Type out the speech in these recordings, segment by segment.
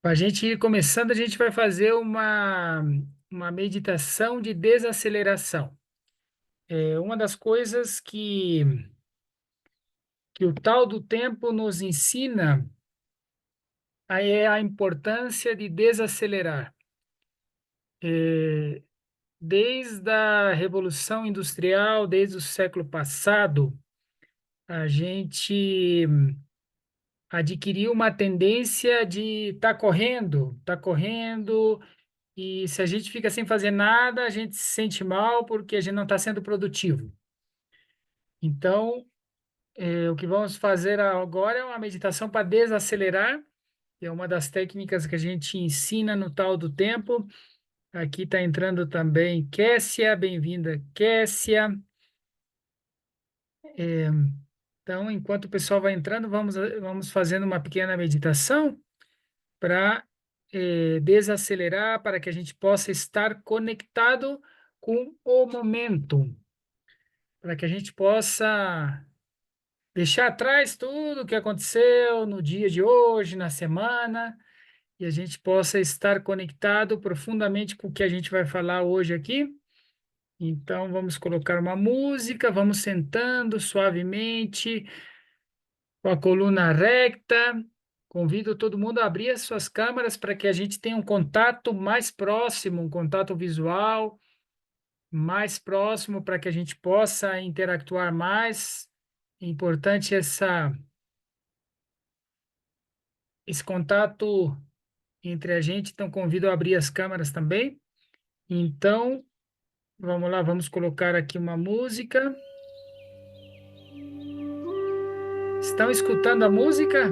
Para a gente ir começando, a gente vai fazer uma meditação de desaceleração. Uma das coisas que o tal do tempo nos ensina é a importância de desacelerar. É, Desde a Revolução Industrial, desde o século passado, a gente adquiriu uma tendência de tá correndo. E se a gente fica sem fazer nada, a gente se sente mal porque a gente não está sendo produtivo. Então, o que vamos fazer agora é uma meditação para desacelerar. É uma das técnicas que a gente ensina no tal do tempo. Aqui está entrando também Kessia, bem-vinda, Kessia. É, então, enquanto o pessoal vai entrando, vamos fazendo uma pequena meditação para desacelerar, para que a gente possa estar conectado com o momento, para que a gente possa deixar atrás tudo o que aconteceu no dia de hoje, na semana, e a gente possa estar conectado profundamente com o que a gente vai falar hoje aqui. Então, vamos colocar uma música, vamos sentando suavemente, com a coluna recta. Convido todo mundo a abrir as suas câmeras para que a gente tenha um contato mais próximo, um contato visual mais próximo, para que a gente possa interactuar mais. É importante esse contato entre a gente, então convido a abrir as câmeras também. Então, vamos lá, vamos colocar aqui uma música. Estão escutando a música?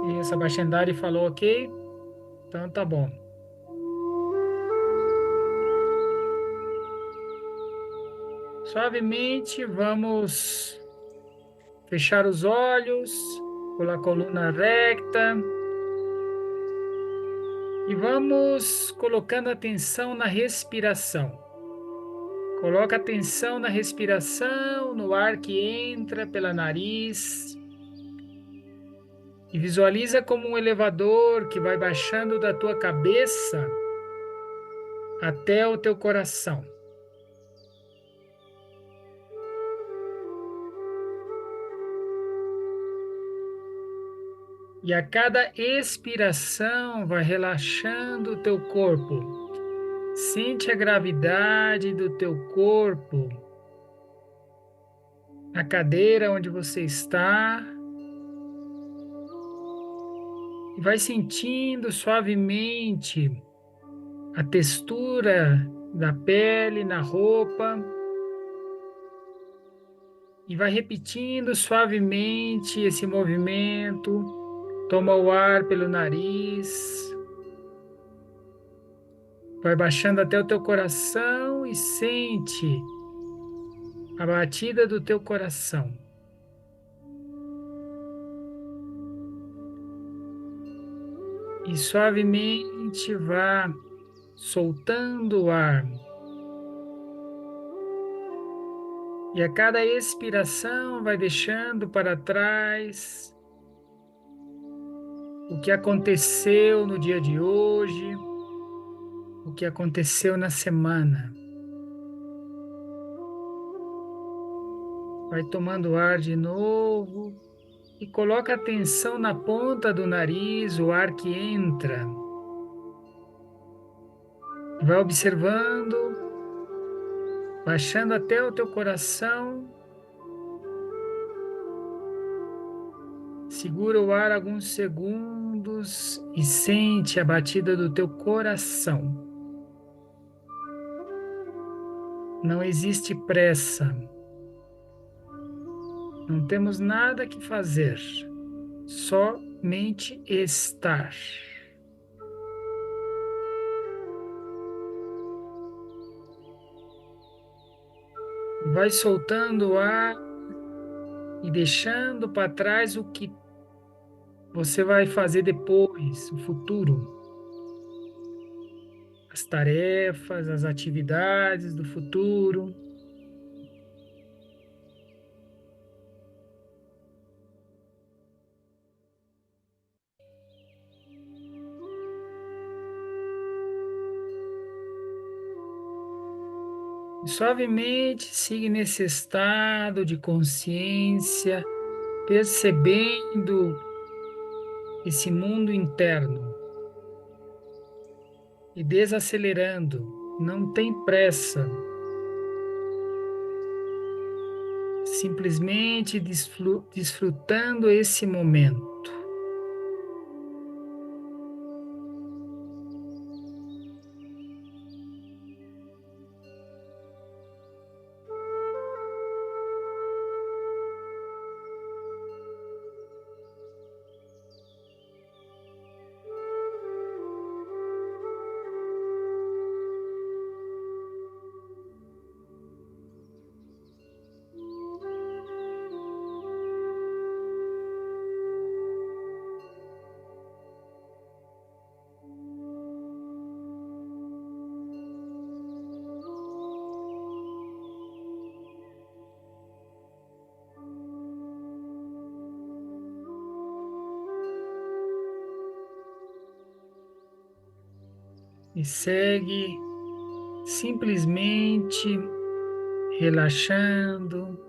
E essa Baixandari falou ok, então tá bom. Suavemente, vamos fechar os olhos, com a coluna recta. E vamos colocando atenção na respiração. Coloca atenção na respiração, no ar que entra pela nariz. E visualiza como um elevador que vai baixando da tua cabeça até o teu coração. E a cada expiração vai relaxando o teu corpo. Sente a gravidade do teu corpo, na cadeira onde você está, e vai sentindo suavemente a textura da pele na roupa, e vai repetindo suavemente esse movimento. Toma o ar pelo nariz, vai baixando até o teu coração e sente a batida do teu coração. E suavemente vá soltando o ar. E a cada expiração vai deixando para trás o que aconteceu no dia de hoje, o que aconteceu na semana. Vai tomando ar de novo e coloca atenção na ponta do nariz, o ar que entra. Vai observando, baixando até o teu coração. Segura o ar alguns segundos e sente a batida do teu coração. Não existe pressa. Não temos nada que fazer. Somente estar. Vai soltando o ar e deixando para trás o que você vai fazer depois, o futuro. As tarefas, as atividades do futuro. E suavemente siga nesse estado de consciência, percebendo esse mundo interno e desacelerando. Não tem pressa, simplesmente desfrutando esse momento. E segue simplesmente relaxando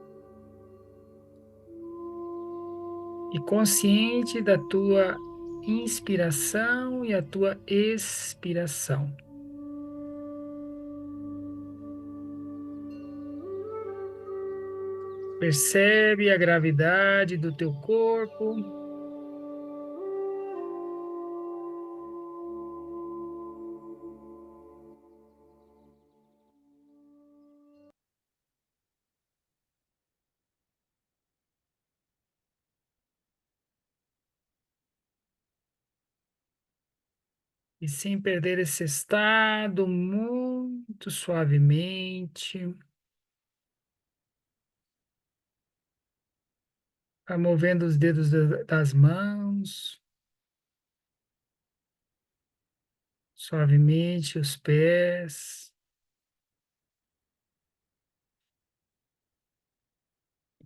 e consciente da tua inspiração e a tua expiração. Percebe a gravidade do teu corpo e sem perder esse estado, muito suavemente, vai movendo os dedos das mãos, suavemente os pés.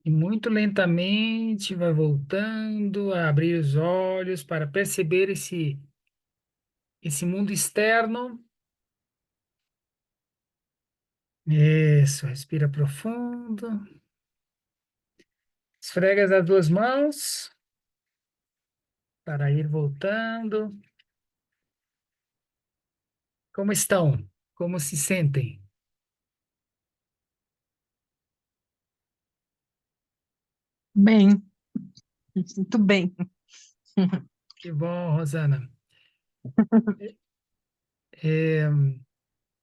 E muito lentamente vai voltando a abrir os olhos para perceber esse mundo externo. Isso, respira profundo. Esfrega as duas mãos para ir voltando. Como estão? Como se sentem? Bem, muito bem. Que bom, Rosana. É,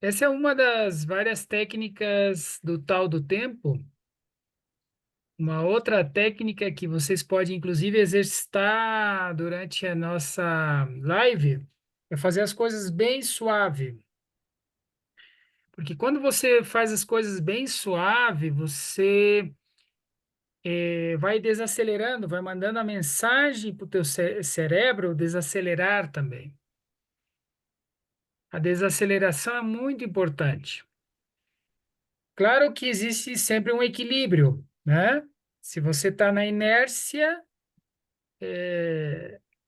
essa é uma das várias técnicas do tal do tempo. Uma outra técnica que vocês podem, inclusive, exercitar durante a nossa live é fazer as coisas bem suave. Porque quando você faz as coisas bem suave, você vai desacelerando, vai mandando a mensagem para o teu cérebro desacelerar também. A desaceleração é muito importante. Claro que existe sempre um equilíbrio, né? Se você está na inércia,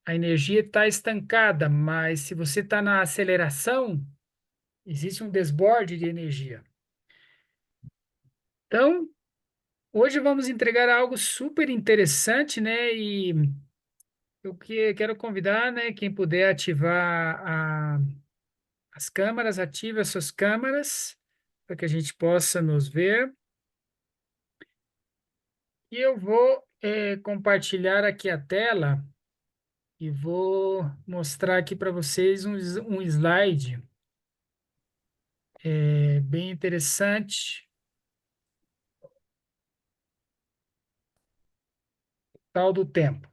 a energia está estancada, mas se você está na aceleração, existe um desborde de energia. Então, hoje vamos entregar algo super interessante, né? E eu quero convidar, né, quem puder ativar as câmeras, ative as suas câmeras para que a gente possa nos ver. E eu vou compartilhar aqui a tela e vou mostrar aqui para vocês um slide bem interessante, tal do tempo.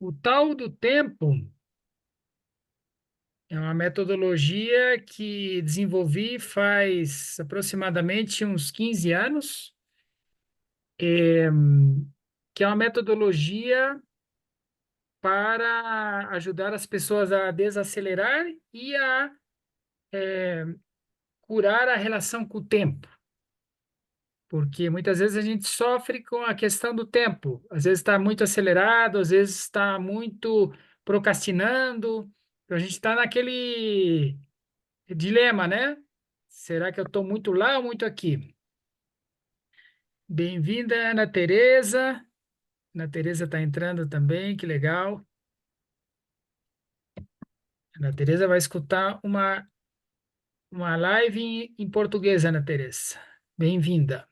O tal do tempo é uma metodologia que desenvolvi faz aproximadamente uns 15 anos, que é uma metodologia para ajudar as pessoas a desacelerar e a curar a relação com o tempo. Porque muitas vezes a gente sofre com a questão do tempo. Às vezes está muito acelerado, às vezes está muito procrastinando. Então a gente está naquele. Dilema, né? Será que eu estou muito lá ou muito aqui? Bem-vinda, Ana Tereza. Ana Tereza está entrando também, que legal. Ana Tereza vai escutar uma live em português, Ana Tereza. Bem-vinda.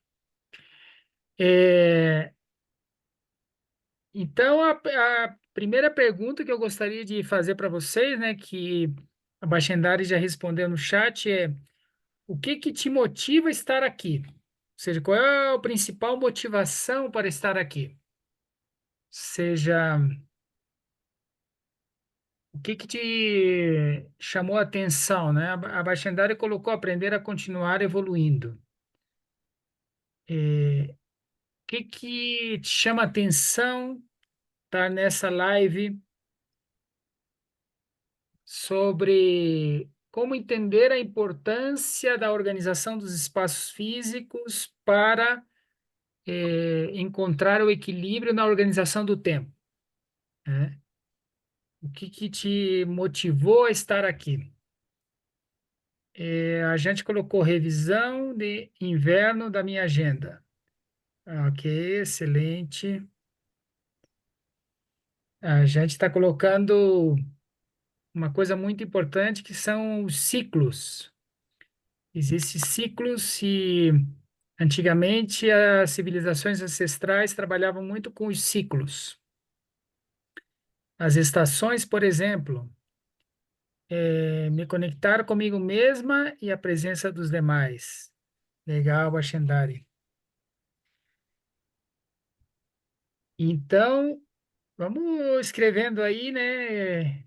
É, então, a primeira pergunta que eu gostaria de fazer para vocês, né, que a Baxendari já respondeu no chat, é o que que te motiva a estar aqui? Ou seja, qual é a principal motivação para estar aqui? Seja, o que que te chamou a atenção, né? A Baxendari colocou aprender a continuar evoluindo. O que que te chama a atenção estar nessa live sobre como entender a importância da organização dos espaços físicos para encontrar o equilíbrio na organização do tempo, né? O que que te motivou a estar aqui? A gente colocou revisão de inverno da minha agenda. Ok, excelente. A gente está colocando uma coisa muito importante que são os ciclos. Existem ciclos e antigamente as civilizações ancestrais trabalhavam muito com os ciclos. As estações, por exemplo, me conectar comigo mesma e a presença dos demais. Legal, Baxendari. Então, vamos escrevendo aí, né?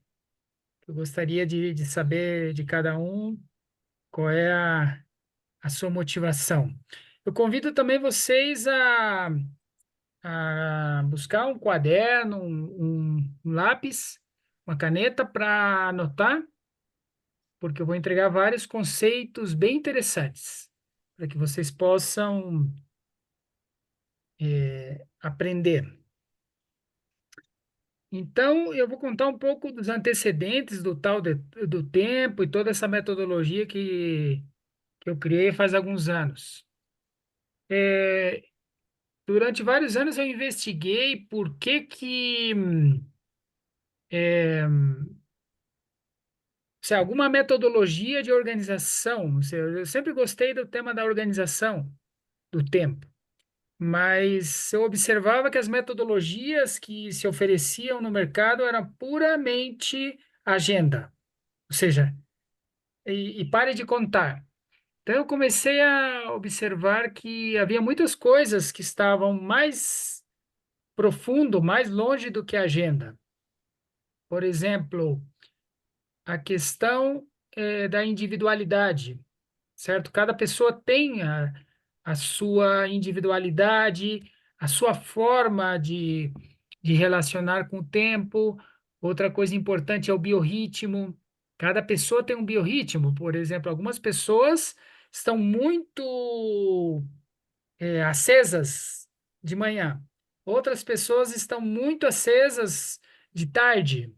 Eu gostaria de saber de cada um qual é a sua motivação. Eu convido também vocês a buscar um caderno, um lápis, uma caneta para anotar, porque eu vou entregar vários conceitos bem interessantes para que vocês possam aprender. Então, eu vou contar um pouco dos antecedentes do tempo e toda essa metodologia que eu criei faz alguns anos. É, Durante vários anos eu investiguei por que que é, se alguma metodologia de organização, eu sempre gostei do tema da organização do tempo, mas eu observava que as metodologias que se ofereciam no mercado eram puramente agenda, ou seja, e pare de contar. Então eu comecei a observar que havia muitas coisas que estavam mais profundo, mais longe do que a agenda. Por exemplo, a questão da individualidade, certo? Cada pessoa tem a sua individualidade, a sua forma de relacionar com o tempo. Outra coisa importante é o biorritmo. Cada pessoa tem um biorritmo. Por exemplo, algumas pessoas estão muito acesas de manhã. Outras pessoas estão muito acesas de tarde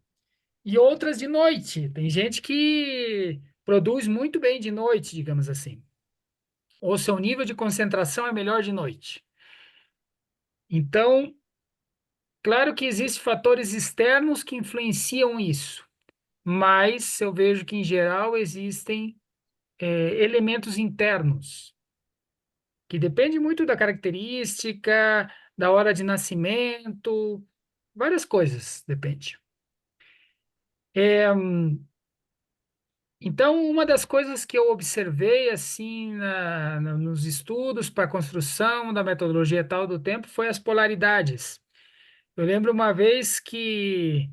e outras de noite. Tem gente que produz muito bem de noite, digamos assim. Ou seu nível de concentração é melhor de noite. Então, claro que existem fatores externos que influenciam isso, mas eu vejo que, em geral, existem elementos internos, que depende muito da característica, da hora de nascimento, várias coisas, depende. Então, uma das coisas que eu observei assim nos estudos para a construção da metodologia tal do tempo foi as polaridades. Eu lembro uma vez que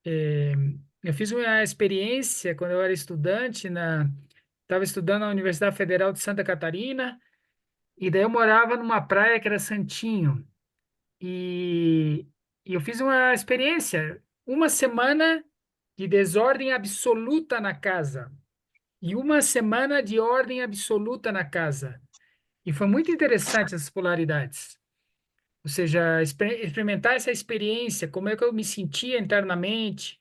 eu fiz uma experiência quando eu era estudante estava estudando na Universidade Federal de Santa Catarina e daí eu morava numa praia que era Santinho e, e eu fiz uma experiência, uma semana de desordem absoluta na casa e uma semana de ordem absoluta na casa. E foi muito interessante essas polaridades. Ou seja, experimentar essa experiência, como é que eu me sentia internamente,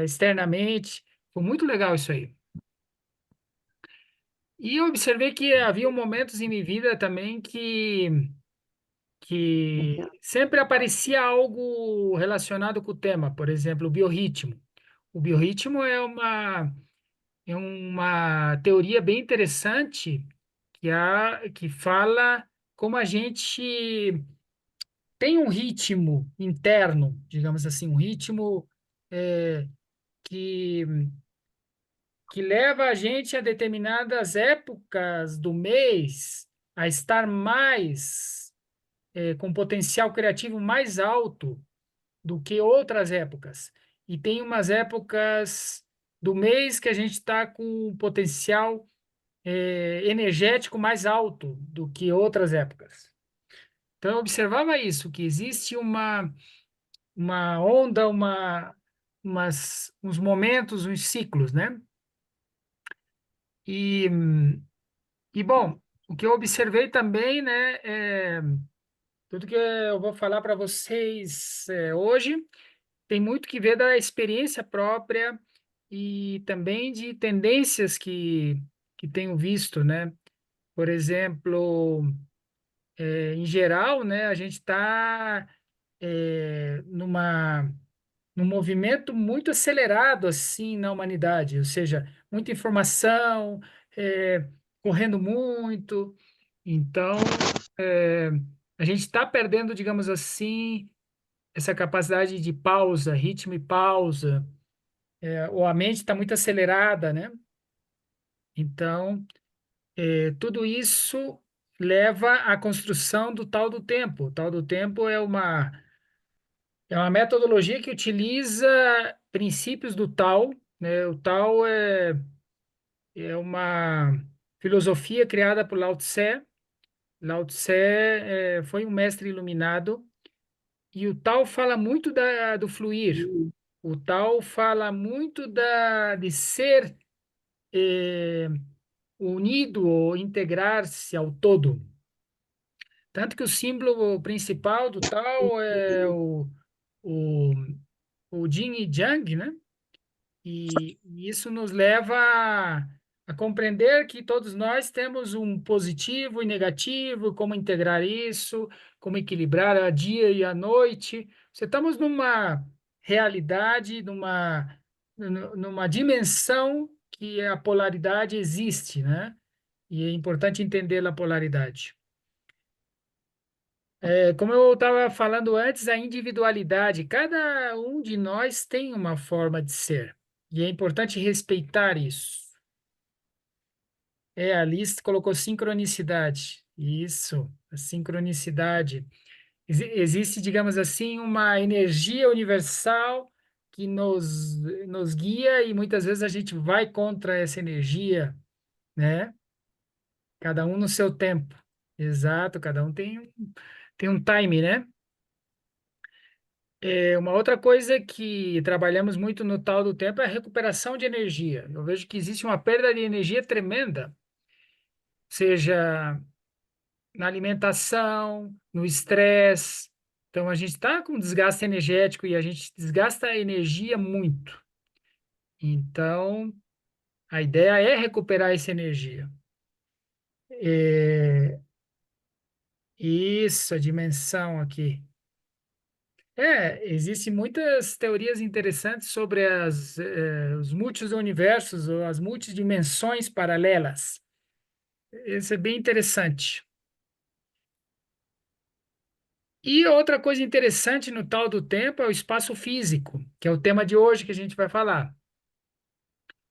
externamente. Foi muito legal isso aí. E eu observei que havia momentos em minha vida também que sempre aparecia algo relacionado com o tema, por exemplo, o biorritmo. O biorritmo é uma teoria bem interessante que fala como a gente tem um ritmo interno, digamos assim, um ritmo é, que, que leva a gente a determinadas épocas do mês a estar mais, com potencial criativo mais alto do que outras épocas. E tem umas épocas do mês que a gente está com um potencial, energético mais alto do que outras épocas. Então, eu observava isso, que existe uma onda, uns momentos, uns ciclos, né? E, bom, o que eu observei também, né, tudo que eu vou falar para vocês hoje tem muito que ver da experiência própria e também de tendências que tenho visto, né? Por exemplo, em geral, né, a gente está num movimento muito acelerado assim na humanidade, ou seja, muita informação, é, correndo muito. Então, a gente está perdendo, digamos assim, essa capacidade de pausa, ritmo e pausa, ou a mente está muito acelerada, né? Então, tudo isso leva à construção do tal do tempo. O tal do tempo é uma metodologia que utiliza princípios do Tao, né? O Tao é uma filosofia criada por Lao Tse. Lao Tse foi um mestre iluminado e o Tao fala muito do fluir. O Tao fala muito de ser eh, unido ou integrar-se ao todo. Tanto que o símbolo principal do Tao é o, o Yin e Yang, né? E isso nos leva a compreender que todos nós temos um positivo e negativo, como integrar isso, como equilibrar a dia e a noite. Estamos numa realidade, numa dimensão que a polaridade existe, né? E é importante entender a polaridade. Como eu estava falando antes, a individualidade, cada um de nós tem uma forma de ser, e é importante respeitar isso. A Alice colocou sincronicidade. Isso, a sincronicidade. Existe, digamos assim, uma energia universal que nos guia e muitas vezes a gente vai contra essa energia, né? Cada um no seu tempo. Exato, cada um tem um time, né? Uma outra coisa que trabalhamos muito no tal do tempo é a recuperação de energia. Eu vejo que existe uma perda de energia tremenda, seja na alimentação, no estresse. Então, a gente está com desgaste energético e a gente desgasta a energia muito. Então, a ideia é recuperar essa energia. É, isso, a dimensão aqui. Existem muitas teorias interessantes sobre os multiversos ou as multidimensões paralelas. Isso é bem interessante. E outra coisa interessante no tal do tempo é o espaço físico, que é o tema de hoje que a gente vai falar.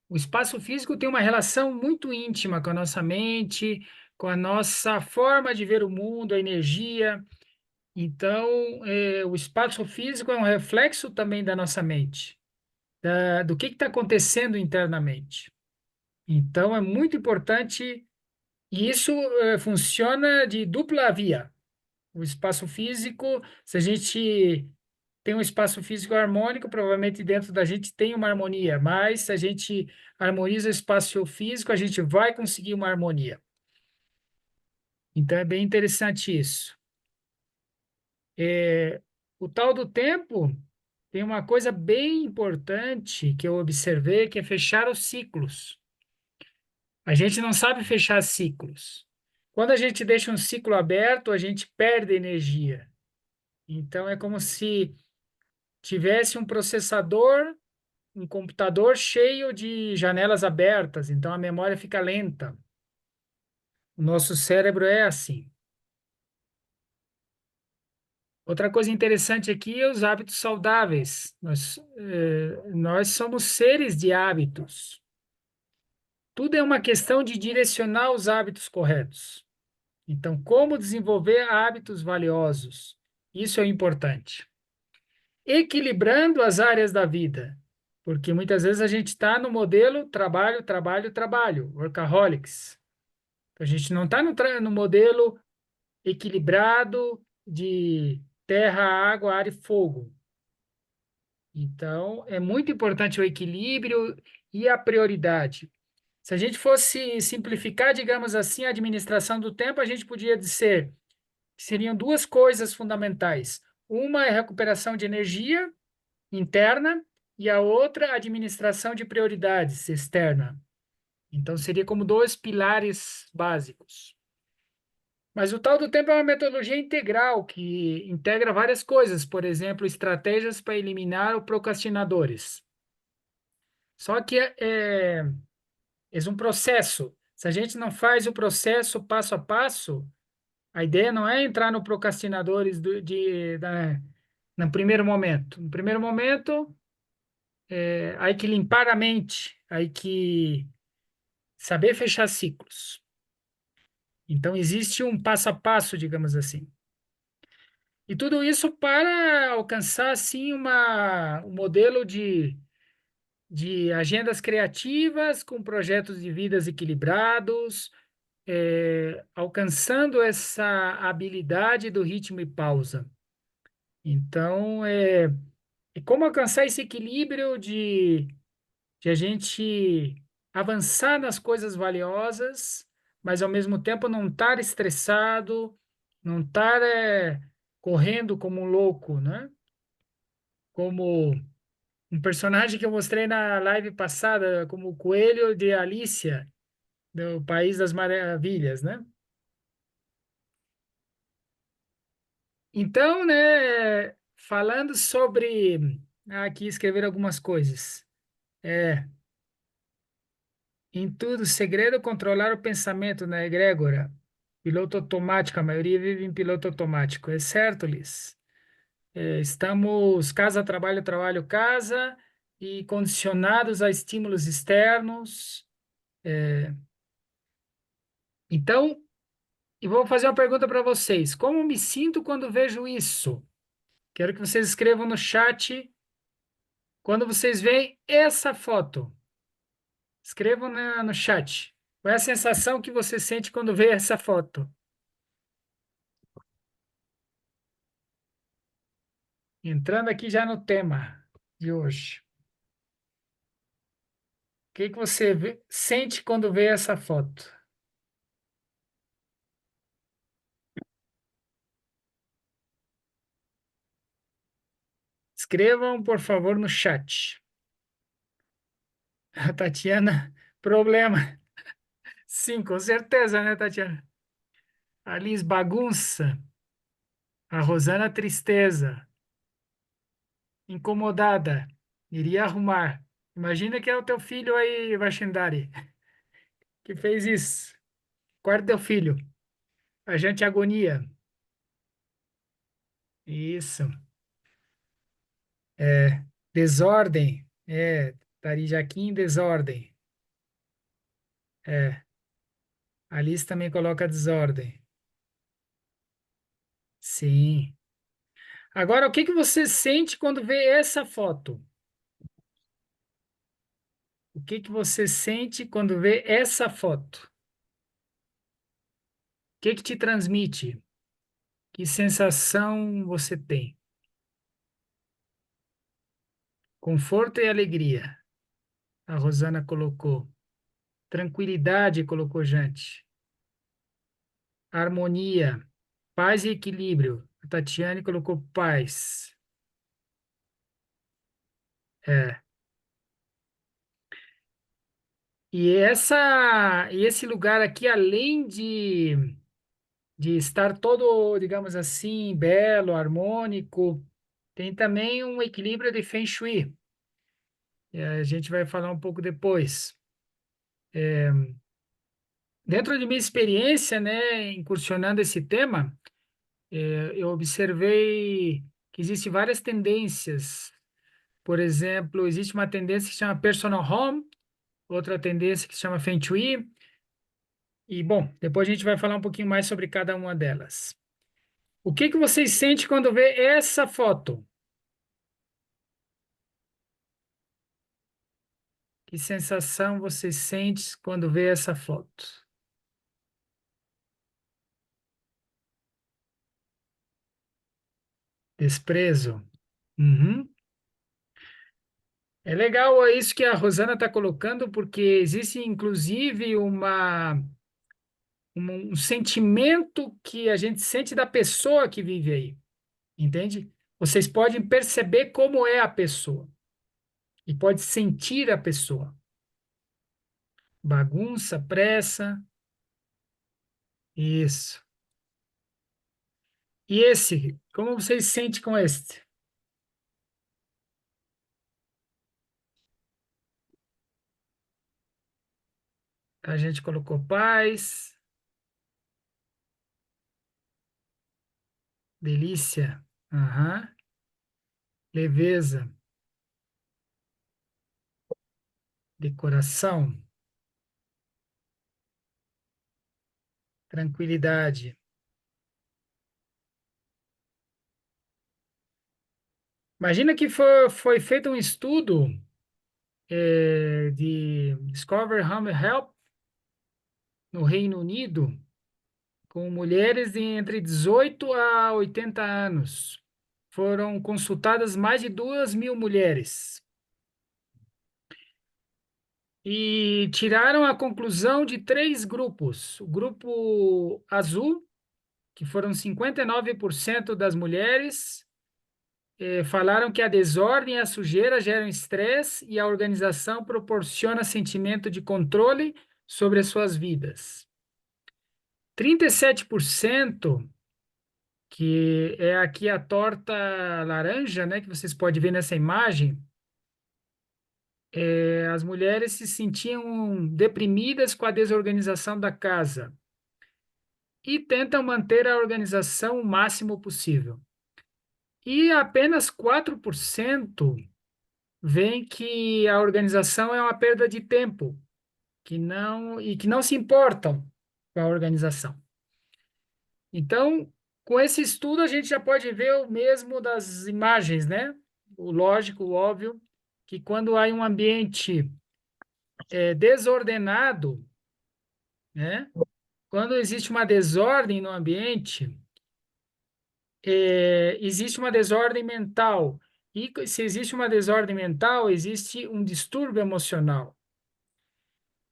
O espaço físico tem uma relação muito íntima com a nossa mente, com a nossa forma de ver o mundo, a energia. Então, o espaço físico é um reflexo também da nossa mente, do que está acontecendo internamente. Então, é muito importante, e isso funciona de dupla via. O espaço físico, se a gente tem um espaço físico harmônico, provavelmente dentro da gente tem uma harmonia, mas se a gente harmoniza o espaço físico, a gente vai conseguir uma harmonia. Então, é bem interessante isso. O tal do tempo tem uma coisa bem importante que eu observei, que é fechar os ciclos. A gente não sabe fechar ciclos. Quando a gente deixa um ciclo aberto, a gente perde energia. Então, é como se tivesse um processador, um computador cheio de janelas abertas. Então, a memória fica lenta. O nosso cérebro é assim. Outra coisa interessante aqui é os hábitos saudáveis. Nós somos seres de hábitos. Tudo é uma questão de direcionar os hábitos corretos. Então, como desenvolver hábitos valiosos? Isso é importante. Equilibrando as áreas da vida, porque muitas vezes a gente está no modelo trabalho, trabalho, trabalho, workaholics. A gente não está no modelo equilibrado de terra, água, ar e fogo. Então, é muito importante o equilíbrio e a prioridade. Se a gente fosse simplificar, digamos assim, a administração do tempo, a gente podia dizer que seriam duas coisas fundamentais. Uma é recuperação de energia interna e a outra, a administração de prioridades externa. Então, seria como dois pilares básicos. Mas o tal do tempo é uma metodologia integral que integra várias coisas, por exemplo, estratégias para eliminar os procrastinadores. Só que é um processo. Se a gente não faz o processo passo a passo, a ideia não é entrar no procrastinadores no primeiro momento. No primeiro momento, aí que limpar a mente, aí que saber fechar ciclos. Então, existe um passo a passo, digamos assim. E tudo isso para alcançar, assim, um modelo de agendas criativas com projetos de vidas equilibrados, alcançando essa habilidade do ritmo e pausa. Então, e como alcançar esse equilíbrio de a gente avançar nas coisas valiosas, mas ao mesmo tempo não estar estressado, não estar correndo como um louco, né? Como um personagem que eu mostrei na live passada, como o coelho de Alicia, do País das Maravilhas, né? Então, né, falando sobre. Aqui escrever algumas coisas. É, em tudo, segredo controlar o pensamento, né, egrégora? Piloto automático, a maioria vive em piloto automático. É certo, Liz? Estamos casa, trabalho, trabalho, casa, e condicionados a estímulos externos. Então, e vou fazer uma pergunta para vocês. Como me sinto quando vejo isso? Quero que vocês escrevam no chat quando vocês veem essa foto. Escrevam no chat. Qual é a sensação que você sente quando vê essa foto? Entrando aqui já no tema de hoje. O que que você sente quando vê essa foto? Escrevam, por favor, no chat. A Tatiana, problema. Sim, com certeza, né, Tatiana? A Liz, bagunça. A Rosana, tristeza. Incomodada. Iria arrumar. Imagina que é o teu filho aí, Vashendari, que fez isso. Quarto teu filho. A gente agonia. Isso. É. Desordem. Estaria aqui em desordem. É. A Alice também coloca desordem. Sim. Agora, o que que você sente quando vê essa foto? O que que você sente quando vê essa foto? O que que te transmite? Que sensação você tem? Conforto e alegria. A Rosana colocou. Tranquilidade, colocou Jante. Harmonia. Paz e equilíbrio. A Tatiane colocou paz. É. E esse lugar aqui, além de estar todo, digamos assim, belo, harmônico, tem também um equilíbrio de Feng Shui. E a gente vai falar um pouco depois. Dentro de minha experiência, né, incursionando esse tema, eu observei que existem várias tendências. Por exemplo, existe uma tendência que se chama Personal Home, outra tendência que se chama Feng Shui. E, bom, depois a gente vai falar um pouquinho mais sobre cada uma delas. O que que vocês sentem quando vê essa foto? Que sensação vocês sentem quando vê essa foto? Desprezo? Uhum. É legal isso que a Rosana está colocando, porque existe inclusive um sentimento que a gente sente da pessoa que vive aí, entende? Vocês podem perceber como é a pessoa e pode sentir a pessoa. Bagunça, pressa, isso. E esse, como vocês sentem com este? A gente colocou paz, delícia, aham, leveza, decoração, tranquilidade. Imagina que foi feito um estudo de Discover Home Help no Reino Unido com mulheres de entre 18 a 80 anos. Foram consultadas mais de 2.000 mulheres e tiraram a conclusão de três grupos. O grupo azul, que foram 59% das mulheres, falaram que a desordem e a sujeira geram estresse e a organização proporciona sentimento de controle sobre as suas vidas. 37%, que é aqui a torta laranja, né, que vocês podem ver nessa imagem, as mulheres se sentiam deprimidas com a desorganização da casa e tentam manter a organização o máximo possível. E apenas 4% veem que a organização é uma perda de tempo, que não se importam com a organização. Então, com esse estudo, a gente já pode ver o mesmo das imagens, né? O lógico, o óbvio, que quando há um ambiente desordenado, né? Quando existe uma desordem no ambiente, existe uma desordem mental. E se existe uma desordem mental, existe um distúrbio emocional.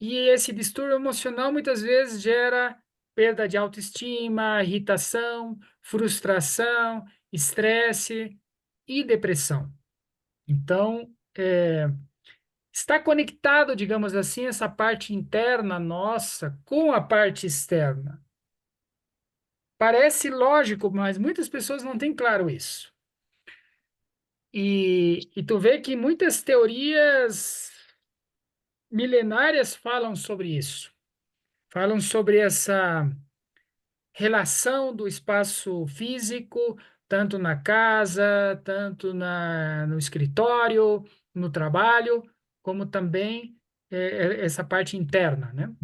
E esse distúrbio emocional muitas vezes gera perda de autoestima, irritação, frustração, estresse e depressão. Então, está conectado, digamos assim, essa parte interna nossa com a parte externa. Parece lógico, mas muitas pessoas não têm claro isso. E tu vê que muitas teorias milenárias falam sobre isso. Falam sobre essa relação do espaço físico, tanto na casa, tanto no escritório, no trabalho, como também essa parte interna, né?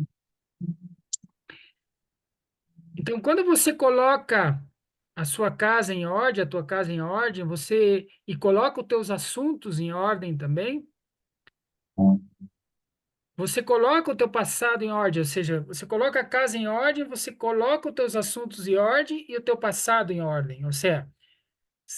Então, quando você coloca a sua casa em ordem, a tua casa em ordem, e coloca os teus assuntos em ordem também, você coloca o teu passado em ordem, ou seja, você coloca a casa em ordem, você coloca os teus assuntos em ordem e o teu passado em ordem. Ou seja,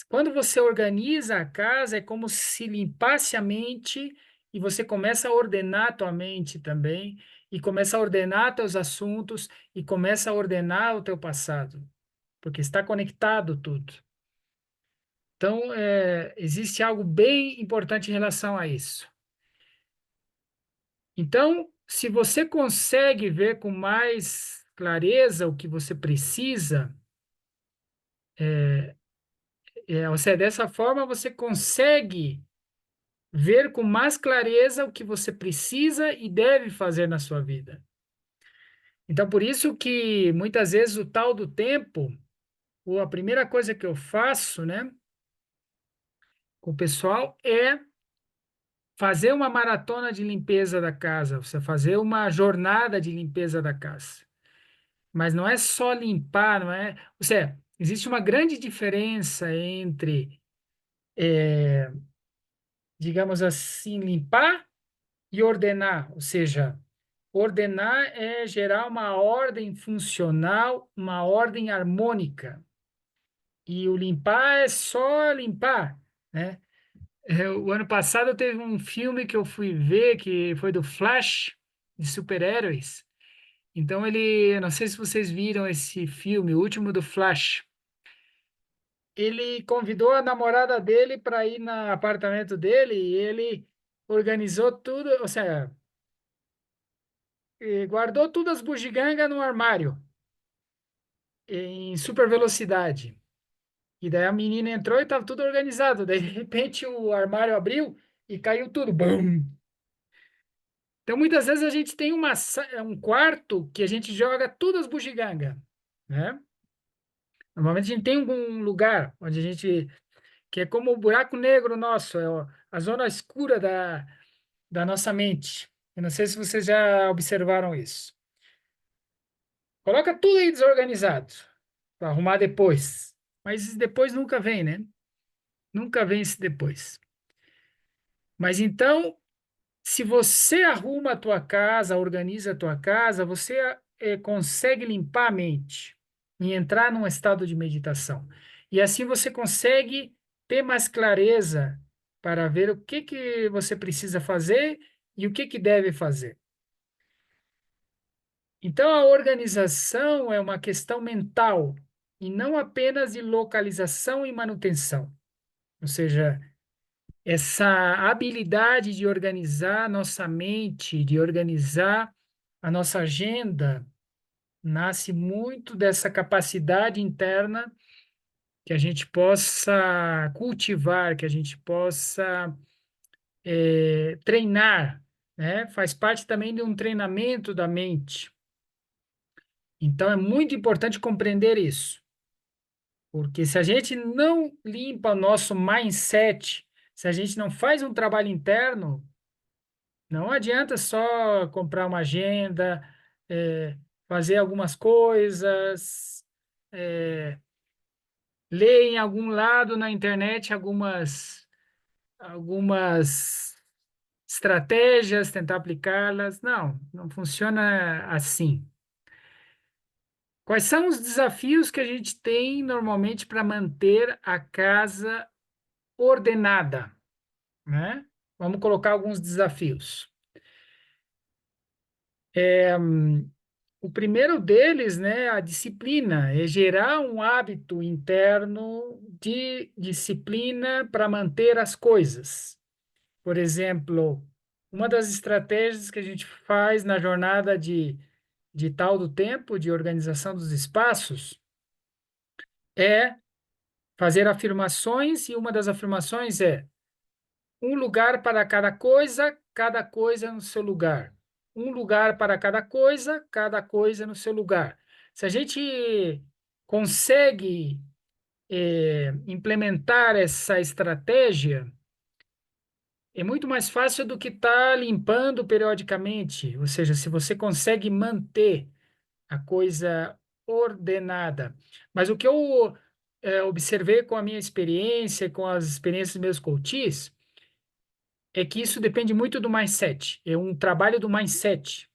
quando você organiza a casa, é como se limpasse a mente e você começa a ordenar a tua mente também, e começa a ordenar teus assuntos e começa a ordenar o teu passado, porque está conectado tudo. Então, existe algo bem importante em relação a isso. Então, se você consegue ver com mais clareza o que você precisa, ou seja, dessa forma você consegue ver com mais clareza o que você precisa e deve fazer na sua vida. Então, por isso que muitas vezes o tal do tempo, ou a primeira coisa que eu faço, né, com o pessoal é fazer uma maratona de limpeza da casa, você fazer uma jornada de limpeza da casa. Mas não é só limpar, não é? Ou seja, existe uma grande diferença entre, digamos assim, limpar e ordenar. Ou seja, ordenar é gerar uma ordem funcional, uma ordem harmônica. E o limpar é só limpar, né? O ano passado teve um filme que eu fui ver que foi do Flash, de super-heróis. Então ele, não sei se vocês viram esse filme, o último do Flash. Ele convidou a namorada dele para ir no apartamento dele e ele organizou tudo, ou seja, guardou todas as bugigangas no armário em super velocidade. E daí a menina entrou e estava tudo organizado. Daí, de repente, o armário abriu e caiu tudo. Bum! Então, muitas vezes a gente tem um quarto que a gente joga todas as bugigangas, né? Normalmente a gente tem algum lugar onde a gente, que é como o buraco negro nosso, a zona escura da nossa mente. Eu não sei se vocês já observaram isso. Coloca tudo aí desorganizado para arrumar depois. Mas esse depois nunca vem, né? Nunca vem esse depois. Mas então, se você arruma a tua casa, organiza a tua casa, você consegue limpar a mente e entrar num estado de meditação. E assim você consegue ter mais clareza para ver o que que você precisa fazer e o que que deve fazer. Então, a organização é uma questão mental e não apenas de localização e manutenção. Ou seja, essa habilidade de organizar nossa mente, de organizar a nossa agenda, nasce muito dessa capacidade interna que a gente possa cultivar, que a gente possa treinar, né? Faz parte também de um treinamento da mente. Então, é muito importante compreender isso, porque se a gente não limpa o nosso mindset, se a gente não faz um trabalho interno, não adianta só comprar uma agenda, é, fazer algumas coisas, é, ler em algum lado na internet algumas estratégias, tentar aplicá-las. Não, não funciona assim. Quais são os desafios que a gente tem normalmente para manter a casa ordenada, né? Vamos colocar alguns desafios. O primeiro deles, né, a disciplina, é gerar um hábito interno de disciplina para manter as coisas. Por exemplo, uma das estratégias que a gente faz na jornada de tal do tempo, de organização dos espaços, é fazer afirmações, e uma das afirmações é um lugar para cada coisa no seu lugar. Um lugar para cada coisa no seu lugar. Se a gente consegue implementar essa estratégia, é muito mais fácil do que estar limpando periodicamente. Ou seja, se você consegue manter a coisa ordenada. Mas o que eu observei com a minha experiência, com as experiências dos meus coaches, é que isso depende muito do mindset. É um trabalho do mindset.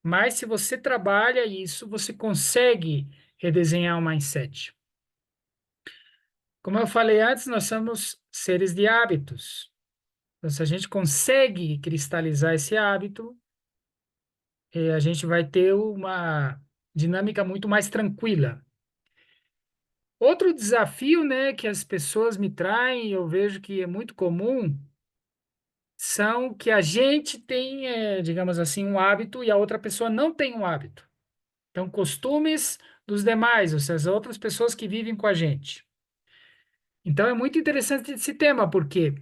Mas se você trabalha isso, você consegue redesenhar o mindset. Como eu falei antes, nós somos seres de hábitos. Então, se a gente consegue cristalizar esse hábito, a gente vai ter uma dinâmica muito mais tranquila. Outro desafio, né, que as pessoas me traem, eu vejo que é muito comum, são que a gente tem, digamos assim, um hábito e a outra pessoa não tem um hábito. Então, costumes dos demais, ou seja, as outras pessoas que vivem com a gente. Então, é muito interessante esse tema, porque,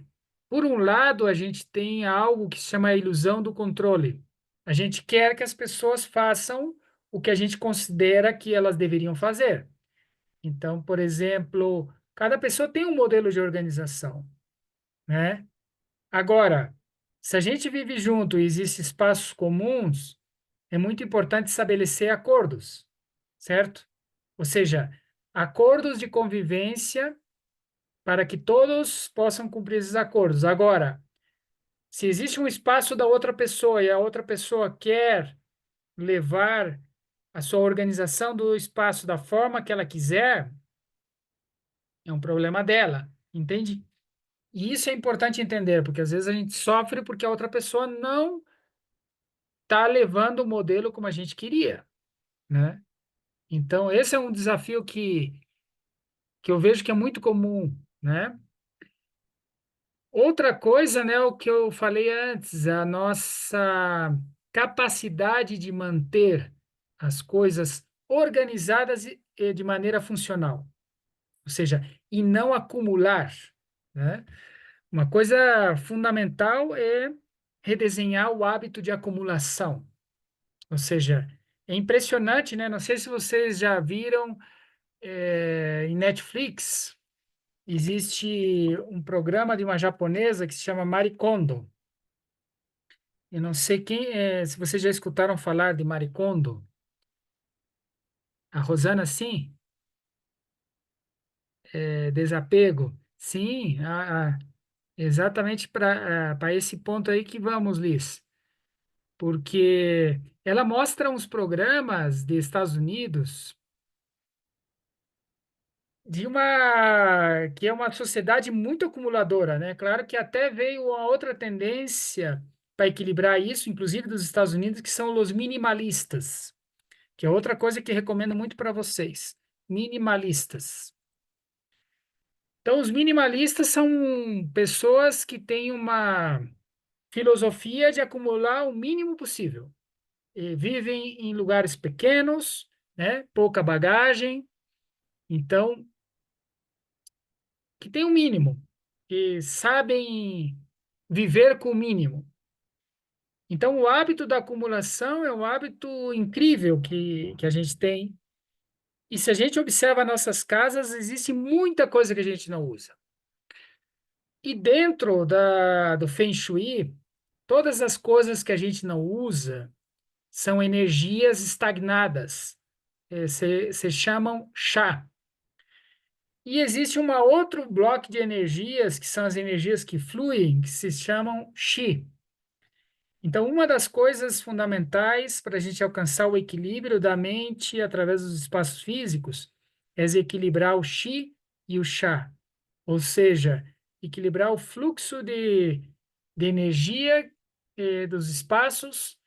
por um lado, a gente tem algo que se chama a ilusão do controle. A gente quer que as pessoas façam o que a gente considera que elas deveriam fazer. Então, por exemplo, cada pessoa tem um modelo de organização, né? Agora, se a gente vive junto e existem espaços comuns, é muito importante estabelecer acordos, certo? Ou seja, acordos de convivência para que todos possam cumprir esses acordos. Agora, se existe um espaço da outra pessoa e a outra pessoa quer levar a sua organização do espaço da forma que ela quiser, é um problema dela, entende? E isso é importante entender, porque às vezes a gente sofre porque a outra pessoa não está levando o modelo como a gente queria, né? Então, esse é um desafio que eu vejo que é muito comum, né? Outra coisa, né, o que eu falei antes, a nossa capacidade de manter as coisas organizadas e de maneira funcional, ou seja, e não acumular, né? Uma coisa fundamental é redesenhar o hábito de acumulação, ou seja, é impressionante, né? Não sei se vocês já viram em Netflix. Existe um programa de uma japonesa que se chama Marie Kondo. Eu não sei se vocês já escutaram falar de Marie Kondo. A Rosana, sim, desapego. Sim, exatamente para esse ponto aí que vamos, Liz. Porque ela mostra uns programas dos Estados Unidos de uma que é uma sociedade muito acumuladora, né? Claro que até veio uma outra tendência para equilibrar isso, inclusive dos Estados Unidos, que são os minimalistas, que é outra coisa que recomendo muito para vocês. Minimalistas. Então, os minimalistas são pessoas que têm uma filosofia de acumular o mínimo possível. E vivem em lugares pequenos, né? Pouca bagagem. Então, que tem o mínimo, que sabem viver com o mínimo. Então, o hábito da acumulação é um hábito incrível que a gente tem. E se a gente observa nossas casas, existe muita coisa que a gente não usa. E dentro do Feng Shui, todas as coisas que a gente não usa são energias estagnadas, se chamam chá. E existe um outro bloco de energias, que são as energias que fluem, que se chamam Qi. Então, uma das coisas fundamentais para a gente alcançar o equilíbrio da mente através dos espaços físicos é equilibrar o Qi e o Chá, ou seja, equilibrar o fluxo de energia dos espaços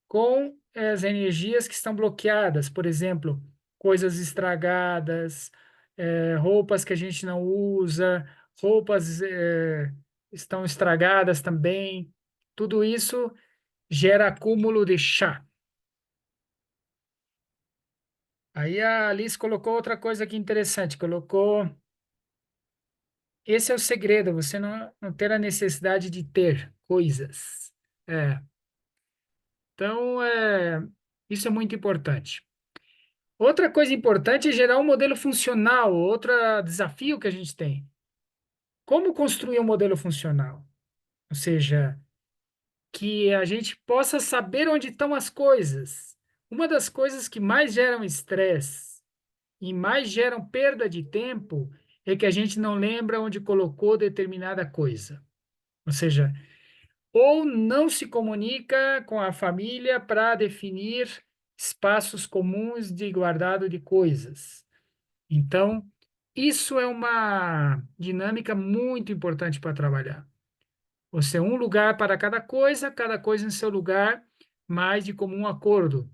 com as energias que estão bloqueadas, por exemplo, coisas estragadas, roupas que a gente não usa, roupas estão estragadas também. Tudo isso gera acúmulo de chá. Aí a Alice colocou outra coisa aqui interessante, colocou, esse é o segredo, você não ter a necessidade de ter coisas. É, então, isso é muito importante. Outra coisa importante é gerar um modelo funcional, outro desafio que a gente tem. Como construir um modelo funcional? Ou seja, que a gente possa saber onde estão as coisas. Uma das coisas que mais geram estresse e mais geram perda de tempo é que a gente não lembra onde colocou determinada coisa. Ou seja, ou não se comunica com a família para definir espaços comuns de guardado de coisas. Então, isso é uma dinâmica muito importante para trabalhar. Ou seja, um lugar para cada coisa em seu lugar, mas de comum acordo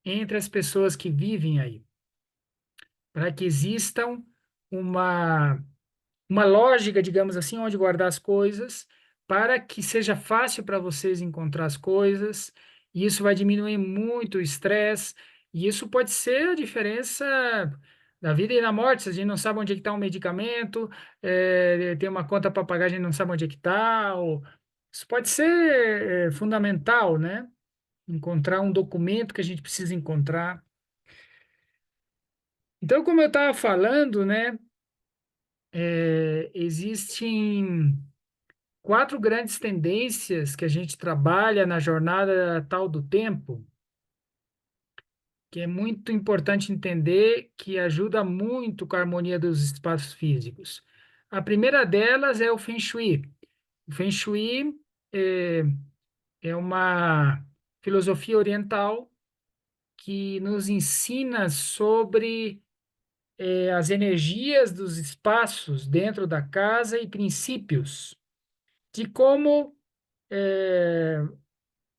entre as pessoas que vivem aí, para que existam uma, uma lógica, digamos assim, onde guardar as coisas, para que seja fácil para vocês encontrar as coisas, e isso vai diminuir muito o estresse, e isso pode ser a diferença da vida e da morte. Se a gente não sabe onde é que está um medicamento, tem uma conta para pagar, a gente não sabe onde é que está, isso pode ser fundamental, né? Encontrar um documento que a gente precisa encontrar. Então, como eu estava falando, né, existem quatro grandes tendências que a gente trabalha na jornada tal do tempo, que é muito importante entender que ajuda muito com a harmonia dos espaços físicos. A primeira delas é o Feng Shui. O Feng Shui é, é uma filosofia oriental que nos ensina sobre as energias dos espaços dentro da casa e princípios de como eh,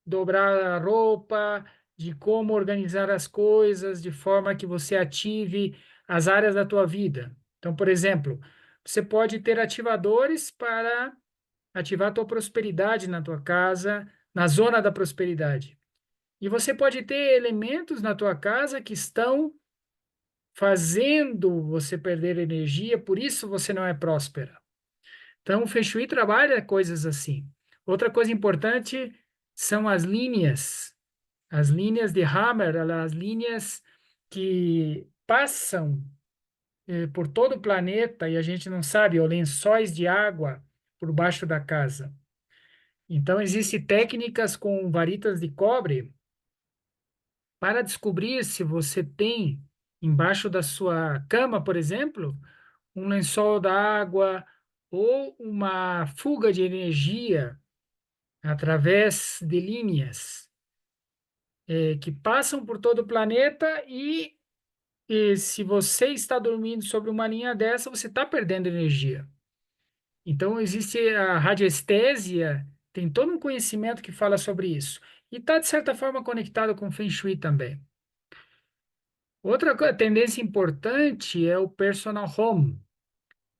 dobrar a roupa, de como organizar as coisas de forma que você ative as áreas da tua vida. Então, por exemplo, você pode ter ativadores para ativar a tua prosperidade na tua casa, na zona da prosperidade. E você pode ter elementos na tua casa que estão fazendo você perder energia, por isso você não é próspera. Então, o Feng Shui trabalha coisas assim. Outra coisa importante são as linhas de Hammer, as linhas que passam por todo o planeta e a gente não sabe, ou lençóis de água por baixo da casa. Então, existem técnicas com varitas de cobre para descobrir se você tem embaixo da sua cama, por exemplo, um lençol d'água ou uma fuga de energia através de linhas que passam por todo o planeta e se você está dormindo sobre uma linha dessa, você está perdendo energia. Então, existe a radiestesia, tem todo um conhecimento que fala sobre isso. E está, de certa forma, conectado com o Feng Shui também. Outra tendência importante é o personal home.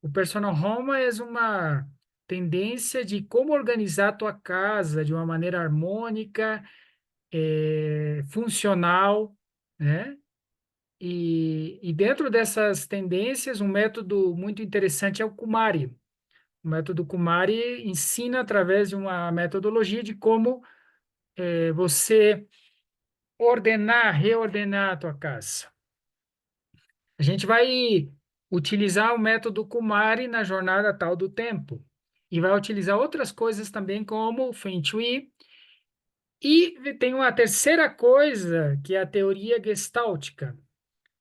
O personal home é uma tendência de como organizar a tua casa de uma maneira harmônica, funcional, né? E dentro dessas tendências, um método muito interessante é o Kumari. O método Kumari ensina através de uma metodologia de como você ordenar, reordenar a tua casa. A gente vai utilizar o método Kumari na jornada tal do tempo. E vai utilizar outras coisas também, como o Feng Shui. E tem uma terceira coisa, que é a teoria gestáltica.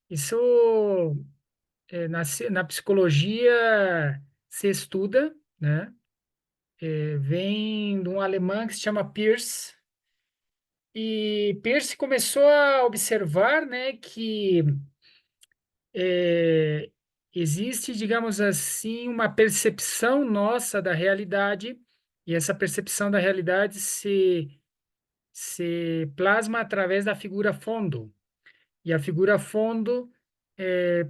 Isso, na psicologia, se estuda, né? Vem de um alemão que se chama Peirce. E Peirce começou a observar, né, que é, existe, digamos assim, uma percepção nossa da realidade, e essa percepção da realidade se plasma através da figura fundo. E a figura fundo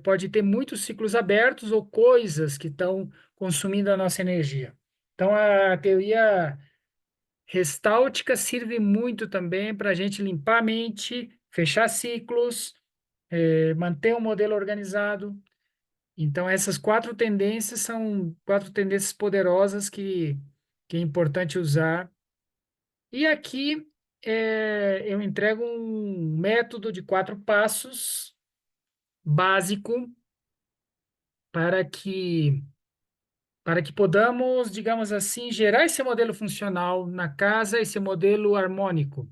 pode ter muitos ciclos abertos ou coisas que estão consumindo a nossa energia. Então, a teoria restáltica serve muito também para a gente limpar a mente, fechar ciclos, manter um modelo organizado. Então, essas quatro tendências são quatro tendências poderosas que é importante usar. E aqui eu entrego um método de 4 passos básico para que para que podamos, digamos assim, gerar esse modelo funcional na casa, esse modelo harmônico.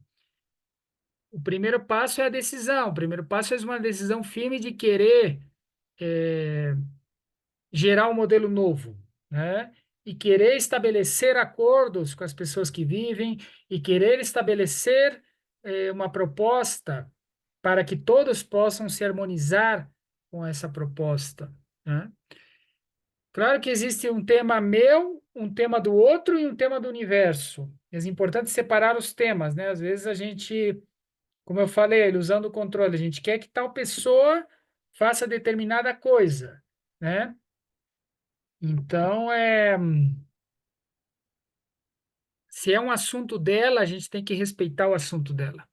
O primeiro passo é a decisão. O primeiro passo é uma decisão firme de querer eh, gerar um modelo novo, né? E querer estabelecer acordos com as pessoas que vivem e querer estabelecer uma proposta para que todos possam se harmonizar com essa proposta, né? Claro que existe um tema meu, um tema do outro e um tema do universo. É importante separar os temas, né? Às vezes a gente, como eu falei, usando o controle, a gente quer que tal pessoa faça determinada coisa, né? Então, Se é um assunto dela, a gente tem que respeitar o assunto dela.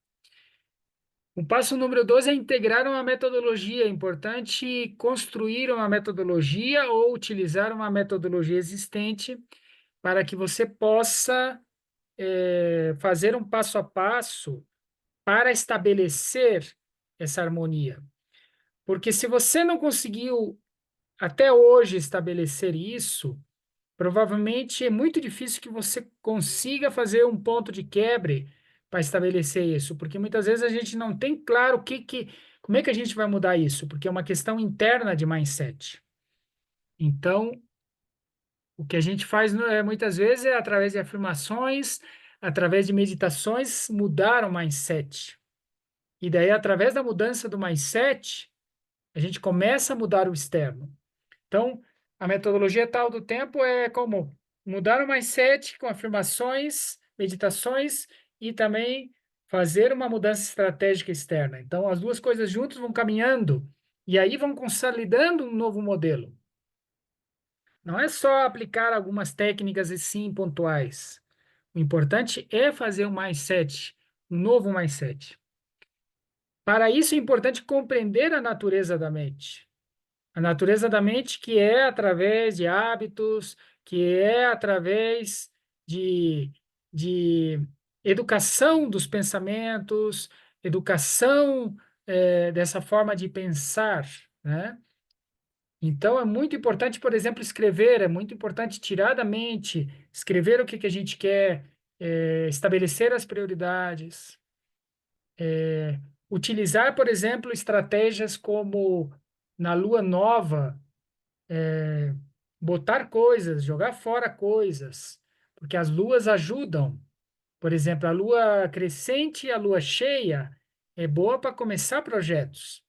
O passo número 12 é integrar uma metodologia. É importante construir uma metodologia ou utilizar uma metodologia existente para que você possa fazer um passo a passo para estabelecer essa harmonia. Porque se você não conseguiu até hoje estabelecer isso, provavelmente é muito difícil que você consiga fazer um ponto de quebre para estabelecer isso, porque muitas vezes a gente não tem claro como é que a gente vai mudar isso, porque é uma questão interna de mindset. Então, o que a gente faz muitas vezes é através de afirmações, através de meditações, mudar o mindset. E daí, através da mudança do mindset, a gente começa a mudar o externo. Então, a metodologia tal do tempo é como mudar o mindset com afirmações, meditações e também fazer uma mudança estratégica externa. Então, as duas coisas juntas vão caminhando e aí vão consolidando um novo modelo. Não é só aplicar algumas técnicas e sim pontuais. O importante é fazer um mindset, um novo mindset. Para isso é importante compreender a natureza da mente. A natureza da mente que é através de hábitos, que é através de, de educação dos pensamentos, educação dessa forma de pensar, né? Então, é muito importante, por exemplo, escrever, é muito importante tirar da mente, escrever o que que a gente quer, estabelecer as prioridades, utilizar, por exemplo, estratégias como na lua nova, botar coisas, jogar fora coisas, porque as luas ajudam. Por exemplo, a lua crescente e a lua cheia é boa para começar projetos.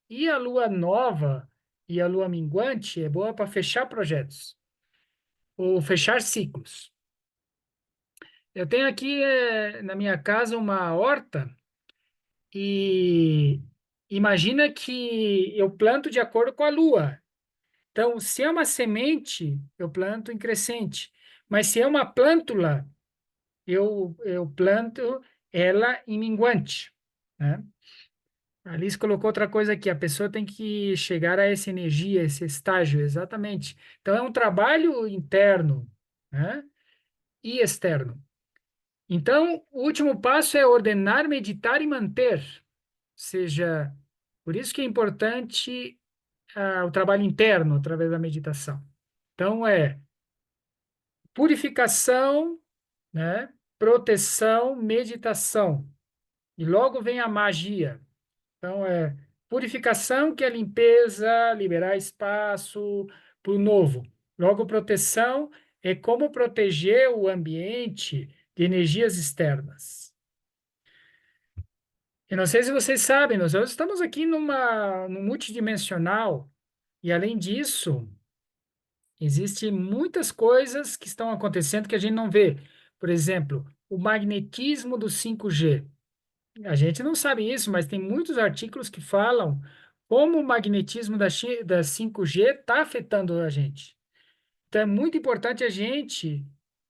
E a lua nova e a lua minguante é boa para fechar projetos ou fechar ciclos. Eu tenho aqui na minha casa uma horta e imagina que eu planto de acordo com a lua. Então, se é uma semente, eu planto em crescente. Mas se é uma plântula, eu planto ela em minguante, né? A Alice colocou outra coisa aqui, a pessoa tem que chegar a essa energia, esse estágio, exatamente. Então, é um trabalho interno, né? E externo. Então, o último passo é ordenar, meditar e manter. Ou seja, por isso que é importante o trabalho interno através da meditação. Então, purificação, né? Proteção, meditação. E logo vem a magia. Então, purificação, que é limpeza, liberar espaço para o novo. Logo, proteção é como proteger o ambiente de energias externas. Eu não sei se vocês sabem, nós estamos aqui num multidimensional, e além disso, existem muitas coisas que estão acontecendo que a gente não vê. Por exemplo, o magnetismo do 5G. A gente não sabe isso, mas tem muitos artigos que falam como o magnetismo da 5G está afetando a gente. Então, é muito importante a gente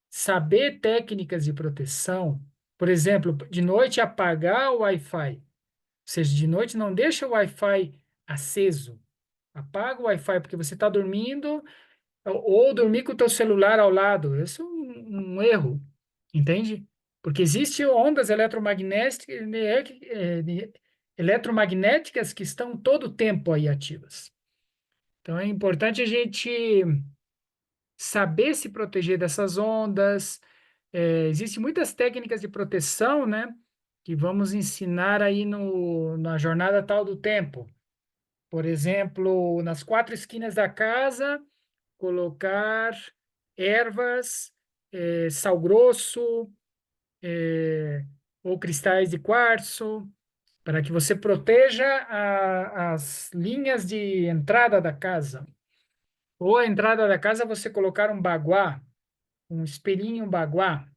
saber técnicas de proteção. Por exemplo, de noite apagar o Wi-Fi. Ou seja, de noite não deixa o Wi-Fi aceso. Apaga o Wi-Fi porque você está dormindo ou dormir com o teu celular ao lado. Isso é um erro, entende? Porque existem ondas eletromagnéticas, eletromagnéticas que estão todo o tempo aí ativas. Então é importante a gente saber se proteger dessas ondas. Existem muitas técnicas de proteção, né? Que vamos ensinar aí na jornada tal do tempo. Por exemplo, nas quatro esquinas da casa colocar ervas, sal grosso, ou cristais de quartzo, para que você proteja as linhas de entrada da casa. Ou a entrada da casa você colocar um baguá, um espelhinho baguá,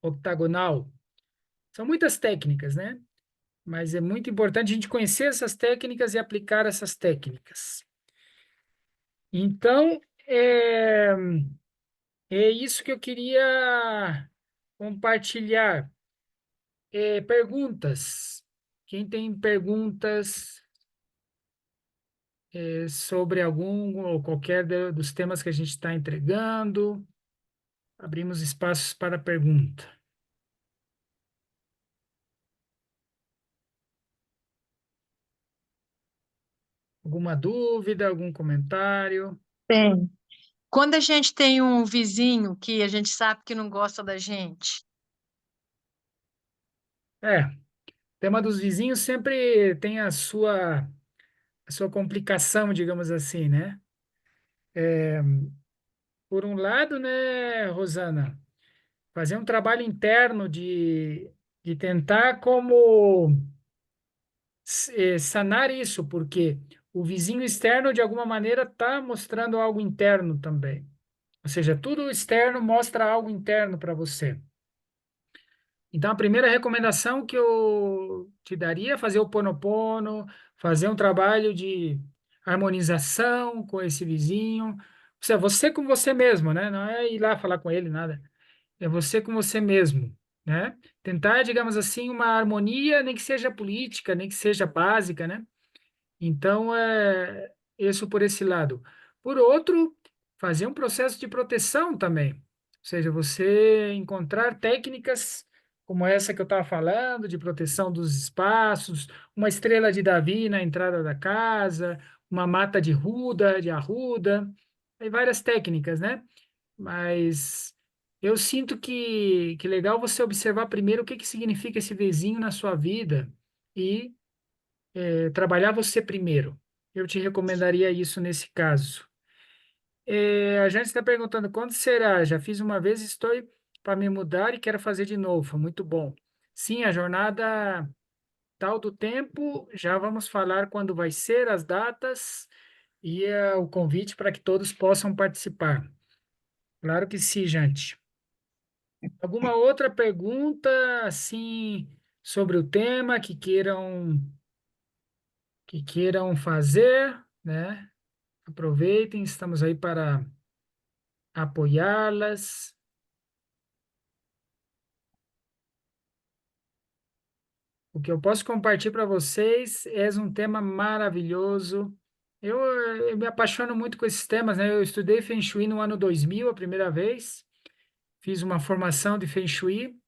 octagonal. São muitas técnicas, né? Mas é muito importante a gente conhecer essas técnicas e aplicar essas técnicas. Então, é isso que eu queria compartilhar perguntas. Quem tem perguntas sobre algum ou qualquer dos temas que a gente está entregando, abrimos espaços para pergunta. Alguma dúvida, algum comentário? Tem. Quando a gente tem um vizinho que a gente sabe que não gosta da gente, O tema dos vizinhos sempre tem a sua complicação, digamos assim, né? Por um lado, né, Rosana, fazer um trabalho interno de tentar como sanar isso, porque o vizinho externo, de alguma maneira, está mostrando algo interno também. Ou seja, tudo externo mostra algo interno para você. Então, a primeira recomendação que eu te daria é fazer o Ponopono, fazer um trabalho de harmonização com esse vizinho. Ou seja, você com você mesmo, né? Não é ir lá falar com ele, nada. É você com você mesmo, né? Tentar, digamos assim, uma harmonia, nem que seja política, nem que seja básica, né? Então, isso por esse lado. Por outro, fazer um processo de proteção também. Ou seja, você encontrar técnicas como essa que eu estava falando, de proteção dos espaços, uma estrela de Davi na entrada da casa, uma mata de arruda, tem várias técnicas, né? Mas eu sinto que legal você observar primeiro o que que significa esse vizinho na sua vida e trabalhar você primeiro. Eu te recomendaria isso nesse caso. A gente está perguntando quando será? Já fiz uma vez, estou para me mudar e quero fazer de novo. Muito bom. Sim, a jornada tal do tempo, já vamos falar quando vai ser, as datas e o convite para que todos possam participar. Claro que sim, gente. Alguma outra pergunta, assim, sobre o tema que queiram fazer, né? Aproveitem, estamos aí para apoiá-las. O que eu posso compartilhar para vocês é um tema maravilhoso. Eu me apaixono muito com esses temas, né? Eu estudei Feng Shui no ano 2000, a primeira vez. Fiz uma formação de Feng Shui.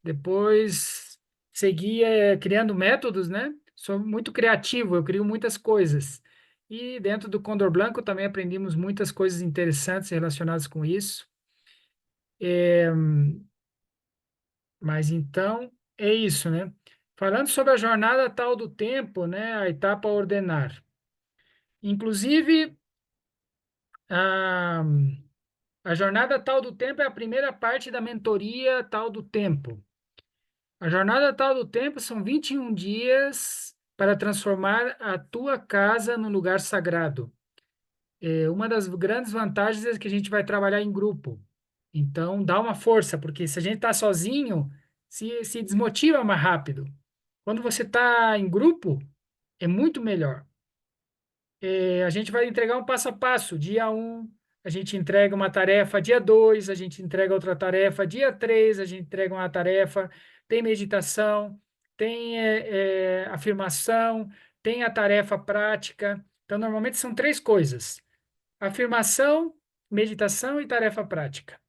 Depois segui criando métodos, né? Sou muito criativo, eu crio muitas coisas. E dentro do Condor Blanco também aprendemos muitas coisas interessantes relacionadas com isso. É, Mas então é isso, né? Falando sobre a jornada tal do tempo, né? A etapa a ordenar. Inclusive, a, a jornada tal do tempo é a primeira parte da mentoria tal do tempo. A jornada tal do tempo são 21 dias para transformar a tua casa num lugar sagrado. Uma das grandes vantagens é que a gente vai trabalhar em grupo. Então, dá uma força, porque se a gente está sozinho, se desmotiva mais rápido. Quando você está em grupo, é muito melhor. A gente vai entregar um passo a passo. Dia um, a gente entrega uma tarefa. Dia 2, a gente entrega outra tarefa. Dia 3, a gente entrega uma tarefa. Tem meditação, tem afirmação, tem a tarefa prática. Então, normalmente são três coisas: afirmação, meditação e tarefa prática.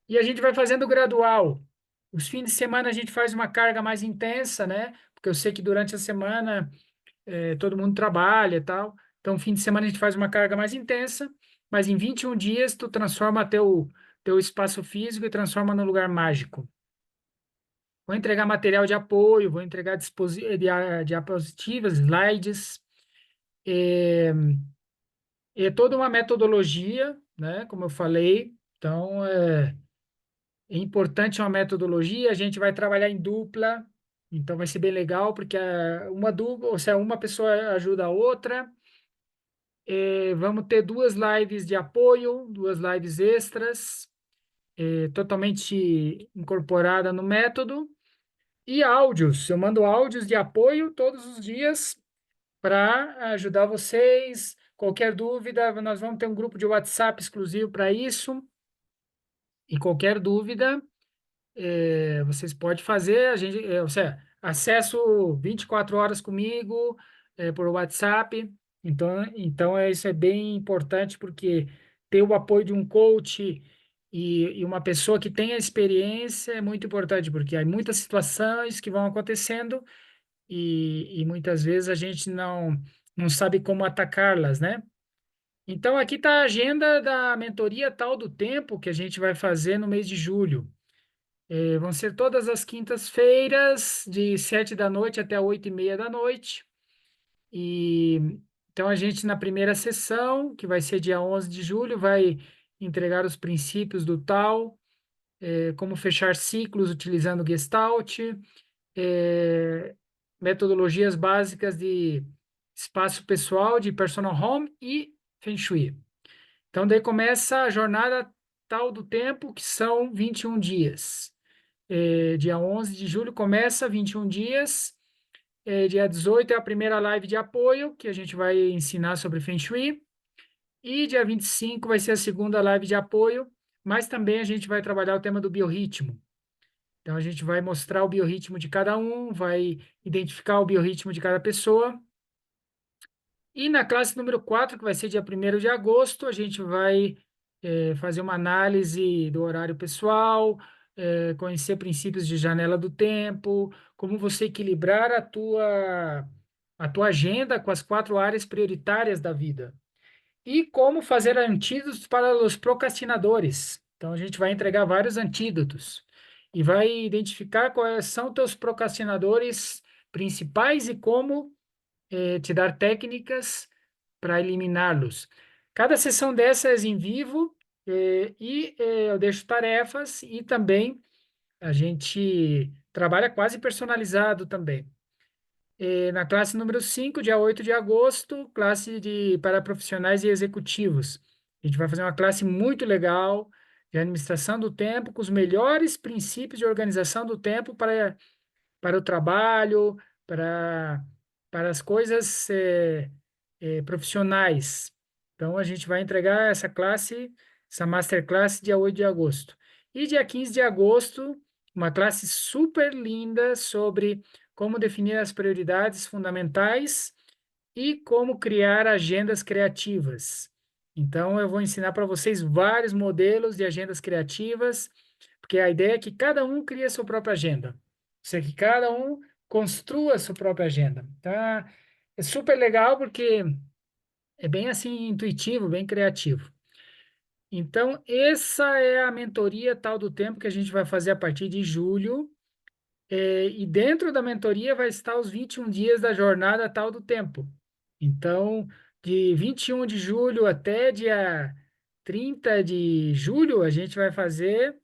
E a gente vai fazendo gradual. Os fins de semana a gente faz uma carga mais intensa, né? Porque eu sei que durante a semana todo mundo trabalha e tal. Então, fim de semana a gente faz uma carga mais intensa, mas em 21 dias tu transforma teu espaço físico e transforma num lugar mágico. Vou entregar material de apoio, vou entregar diapositivas, slides, é, é toda uma metodologia, né? Como eu falei. Então, é importante uma metodologia. A gente vai trabalhar em dupla, então vai ser bem legal, porque uma dupla, ou seja, uma pessoa ajuda a outra. Vamos ter duas lives de apoio, duas lives extras, totalmente incorporada no método, e áudios. Eu mando áudios de apoio todos os dias para ajudar vocês. Qualquer dúvida, nós vamos ter um grupo de WhatsApp exclusivo para isso. E qualquer dúvida, vocês podem fazer, ou seja, acesso 24 horas comigo, por WhatsApp. Então isso é bem importante porque ter o apoio de um coach e uma pessoa que tenha experiência é muito importante, porque há muitas situações que vão acontecendo e muitas vezes a gente não sabe como atacá-las, né? Então aqui está a agenda da mentoria Tal do Tempo que a gente vai fazer no mês de julho. Vão ser todas as quintas-feiras, de 7 da noite até 8h30 da noite. E então a gente, na primeira sessão, que vai ser dia 11 de julho, vai entregar os princípios do tal, como fechar ciclos utilizando Gestalt, eh, metodologias básicas de espaço pessoal, de personal home e Feng Shui. Então, daí começa a jornada tal do tempo, que são 21 dias. Dia 11 de julho começa 21 dias. Dia 18 é a primeira live de apoio, que a gente vai ensinar sobre Feng Shui. E dia 25 vai ser a segunda live de apoio, mas também a gente vai trabalhar o tema do biorritmo. Então, a gente vai mostrar o biorritmo de cada um, vai identificar o biorritmo de cada pessoa. E na classe número 4, que vai ser dia 1º de agosto, a gente vai fazer uma análise do horário pessoal, conhecer princípios de janela do tempo, como você equilibrar a tua agenda com as 4 áreas prioritárias da vida. E como fazer antídotos para os procrastinadores. Então, a gente vai entregar vários antídotos e vai identificar quais são teus procrastinadores principais e como te dar técnicas para eliminá-los. Cada sessão dessas em vivo, eu deixo tarefas e também a gente trabalha quase personalizado também. Na classe número 5, dia 8 de agosto, classe para profissionais e executivos. A gente vai fazer uma classe muito legal de administração do tempo, com os melhores princípios de organização do tempo para o trabalho, para, para as coisas profissionais. Então, a gente vai entregar essa masterclass, dia 8 de agosto. E dia 15 de agosto, uma classe super linda sobre como definir as prioridades fundamentais e como criar agendas criativas. Então, eu vou ensinar para vocês vários modelos de agendas criativas, porque a ideia é que cada um crie a sua própria agenda. Ou que cada um construa a sua própria agenda. Tá? É super legal porque é bem assim intuitivo, bem criativo. Então, essa é a mentoria Tal do Tempo que a gente vai fazer a partir de julho. E dentro da mentoria vai estar os 21 dias da jornada Tal do Tempo. Então, de 21 de julho até dia 30 de julho, a gente vai fazer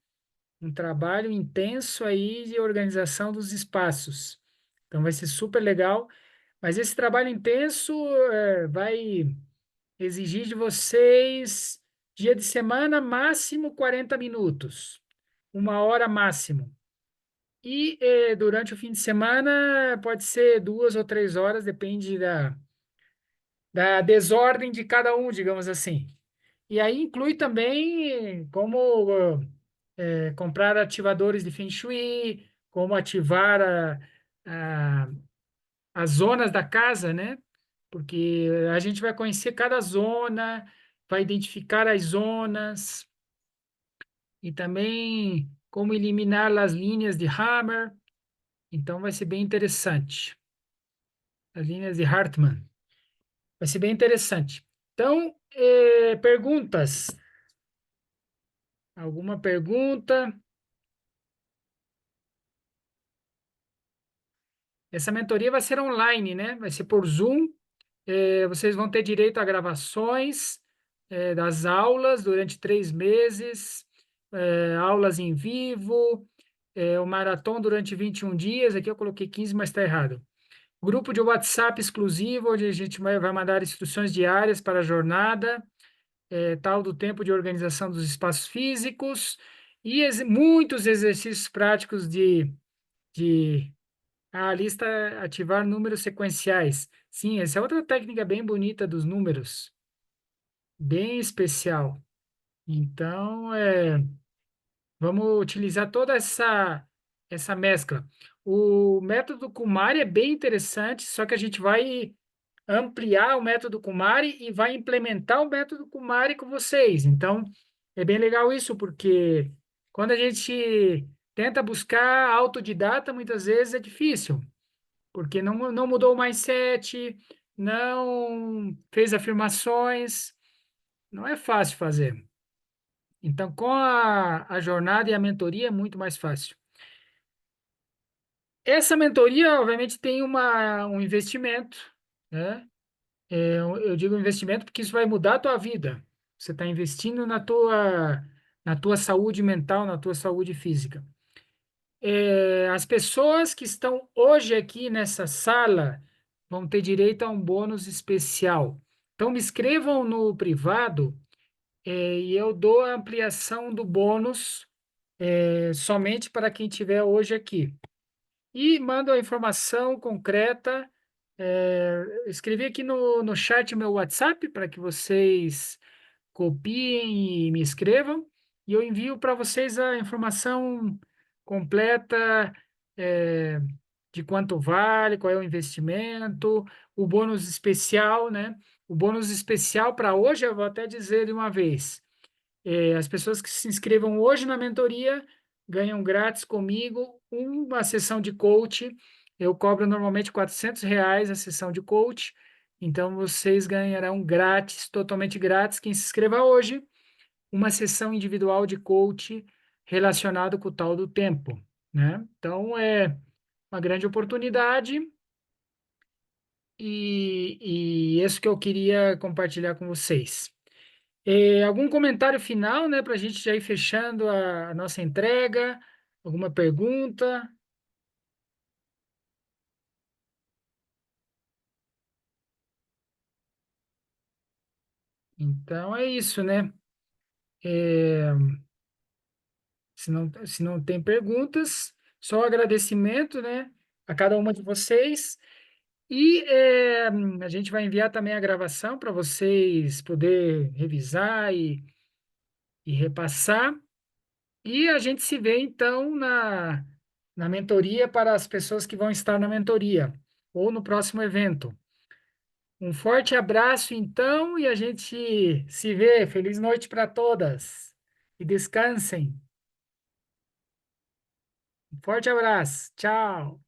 um trabalho intenso aí de organização dos espaços. Então, vai ser super legal. Mas esse trabalho intenso vai exigir de vocês, dia de semana, máximo 40 minutos. 1 hora máximo. E durante o fim de semana pode ser 2 ou 3 horas, depende da desordem de cada um, digamos assim. E aí inclui também como comprar ativadores de Feng Shui, como ativar a- as zonas da casa, né? Porque a gente vai conhecer cada zona, vai identificar as zonas e também como eliminar as linhas de Hammer. Então vai ser bem interessante. As linhas de Hartmann. Vai ser bem interessante. Então, perguntas? Alguma pergunta? Essa mentoria vai ser online, né? Vai ser por Zoom. Vocês vão ter direito a gravações das aulas durante 3 meses, aulas em vivo, o maratona durante 21 dias. Aqui eu coloquei 15, mas está errado. Grupo de WhatsApp exclusivo, onde a gente vai mandar instruções diárias para a jornada, tal do tempo de organização dos espaços físicos e muitos exercícios práticos de a lista ativar números sequenciais. Sim, essa é outra técnica bem bonita dos números, bem especial. Então, Vamos utilizar toda essa mescla. O método Kumari é bem interessante, só que a gente vai ampliar o método Kumari e vai implementar o método Kumari com vocês. Então, é bem legal isso, porque quando a gente tenta buscar autodidata, muitas vezes é difícil, porque não mudou o mindset, não fez afirmações, não é fácil fazer. Então, com a jornada e a mentoria é muito mais fácil. Essa mentoria, obviamente, tem um investimento, né? Eu digo investimento porque isso vai mudar a tua vida. Você está investindo na tua saúde mental, na tua saúde física. As pessoas que estão hoje aqui nessa sala vão ter direito a um bônus especial. Então, me escrevam no privado, e eu dou a ampliação do bônus, somente para quem estiver hoje aqui. E mando a informação concreta. Escrevi aqui no chat o meu WhatsApp para que vocês copiem e me escrevam. E eu envio para vocês a informação completa, é, de quanto vale, qual é o investimento, o bônus especial, né? O bônus especial para hoje, eu vou até dizer de uma vez. As pessoas que se inscrevam hoje na mentoria ganham grátis comigo uma sessão de coach. Eu cobro normalmente R$ 400 a sessão de coach. Então, vocês ganharão grátis, totalmente grátis, quem se inscreva hoje, uma sessão individual de coach relacionado com o tal do tempo, né? Então, é uma grande oportunidade e isso que eu queria compartilhar com vocês. Algum comentário final, né, para a gente já ir fechando a nossa entrega? Alguma pergunta? Então é isso, né? É, se não tem perguntas, só agradecimento, né, a cada uma de vocês. E a gente vai enviar também a gravação para vocês poder revisar e repassar. E a gente se vê então na mentoria para as pessoas que vão estar na mentoria ou no próximo evento. Um forte abraço então e a gente se vê. Feliz noite para todas e descansem. Um forte abraço. Tchau.